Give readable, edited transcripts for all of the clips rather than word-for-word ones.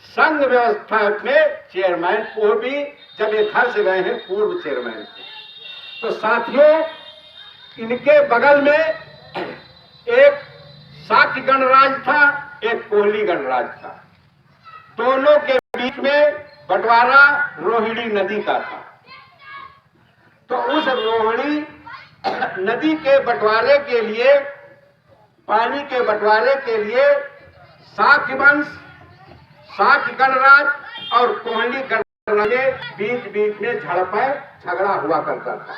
संघ व्यवस्था में चेयरमैन, वो भी जब ये घर से गए हैं पूर्व चेयरमैन थे। तो साथियों, इनके बगल में एक शाक्य गणराज था, एक कोहली गणराज था। दोनों के बीच में बंटवारा रोहिणी नदी का था। तो उस रोहिणी नदी के बंटवारे के लिए, पानी के बंटवारे के लिए शाक्य वंश, शाक्य गणराज और कोहली गणराज के बीच बीच में झगड़ा हुआ करता था।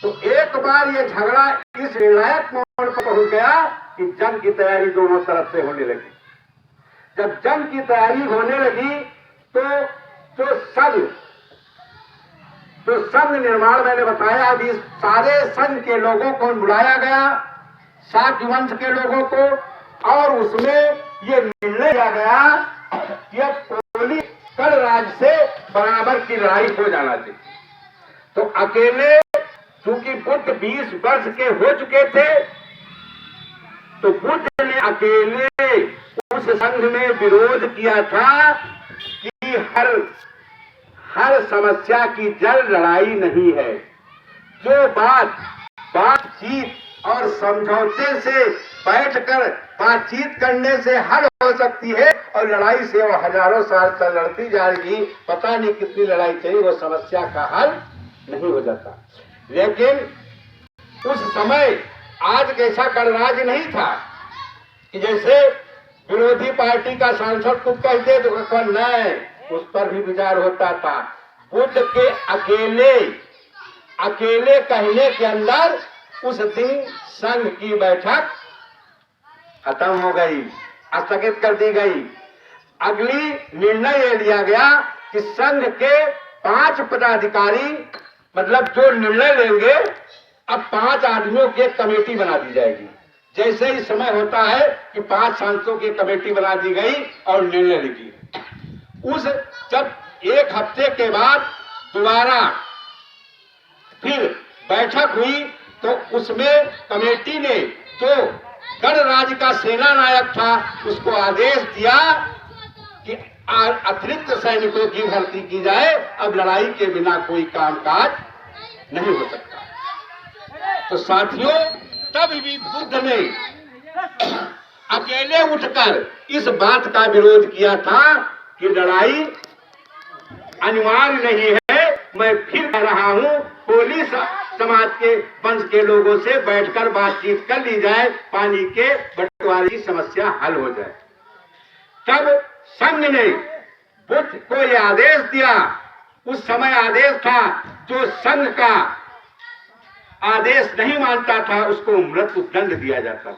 तो एक बार ये झगड़ा इस निर्णायक मोड़ पर पहुंच गया कि जंग की तैयारी दोनों तरफ से होने लगी। जब जंग की तैयारी होने लगी तो जो संघ निर्माण मैंने बताया, अभी सारे संघ के लोगों को बुलाया गया, शाक्य वंश के लोगों को, और उसमें ये निर्णय लिया गया कि अब कोहली गणराज से बराबर की लड़ाई हो जाना चाहिए। तो अकेले, चूंकि बुद्ध 20 वर्ष के हो चुके थे, तो बुद्ध ने अकेले उस संघ में विरोध किया था कि हर समस्या की जड़ लड़ाई नहीं है। जो बातचीत और समझौते से बैठकर बातचीत करने से हल हो सकती है, और लड़ाई से वो हजारों साल तक लड़ती जाएगी, पता नहीं कितनी लड़ाई चाहिए, वो समस्या का हल नहीं हो जाता। लेकिन उस समय आज जैसा गणराज नहीं था कि जैसे विरोधी पार्टी का सांसद कुछ कह दे तो नहीं, उस पर भी विचार होता था। बुद्ध के अकेले कहने के अंदर उस दिन संघ की बैठक खत्म हो गई, स्थगित कर दी गई। अगली निर्णय ये लिया गया कि संघ के 5 पदाधिकारी, मतलब जो निर्णय लेंगे, अब 5 आदमियों की एक कमेटी बना दी जाएगी। जैसे इस समय होता है कि 5 सांसदों की कमेटी बना दी गई और निर्णय लिखी। जब 1 हफ्ते के बाद दोबारा फिर बैठक हुई, तो उसमें कमेटी ने जो गणराज का सेना नायक था उसको आदेश दिया कि अतिरिक्त सैनिकों की भर्ती की जाए, अब लड़ाई के बिना कोई कामकाज नहीं हो सकता। तो साथियों, तब भी बुद्ध ने अकेले उठकर इस बात का विरोध किया था कि लड़ाई अनिवार्य नहीं है। मैं फिर कह रहा हूं, कोहली समाज के वंश के लोगों से बैठकर बातचीत कर ली जाए, पानी के बंटवारे की समस्या हल हो जाए। तब संघ ने बुद्ध को यह आदेश दिया। उस समय आदेश था, जो संघ का आदेश नहीं मानता था उसको मृत्यु दंड दिया जाता था।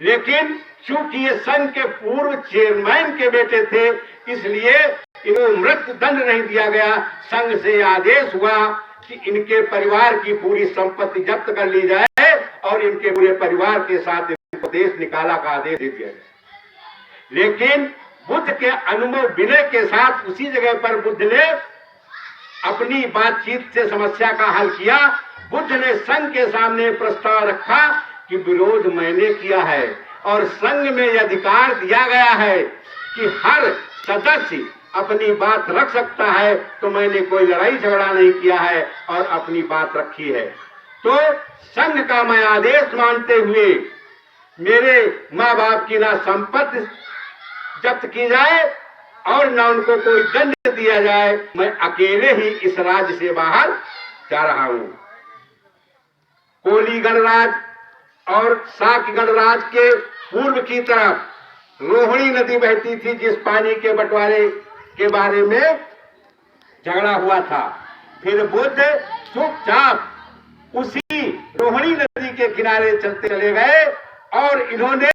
लेकिन चूंकि ये संघ के पूर्व चेयरमैन के बेटे थे, इसलिए इनको मृत्यु दंड नहीं दिया गया। संघ से आदेश हुआ कि इनके परिवार की पूरी संपत्ति जब्त कर ली जाए और इनके पूरे परिवार के साथ इनको देश निकाला का आदेश दे दिया जाए। लेकिन बुद्ध के अनुमव विनय के साथ उसी जगह पर बुद्ध ने अपनी बातचीत से समस्या का हल किया। बुद्ध ने संघ के सामने प्रस्ताव रखा कि विरोध मैंने किया है और संघ में यह अधिकार दिया गया है कि हर सदस्य अपनी बात रख सकता है, तो मैंने कोई लड़ाई झगड़ा नहीं किया है और अपनी बात रखी है। तो संघ का मैं आदेश मानते हुए मेरे माँ बाप की ना संपत्ति जब्त की जाए और ना उनको कोई दंड दिया जाए, मैं अकेले ही इस राज्य से बाहर जा रहा हूं। कोहली गणराज और शाक्य गणराज के पूर्व की तरफ रोहिणी नदी बहती थी, जिस पानी के बंटवारे के बारे में झगड़ा हुआ था। फिर बुद्ध चुपचाप उसी रोहिणी नदी के किनारे चलते चले गए और इन्होंने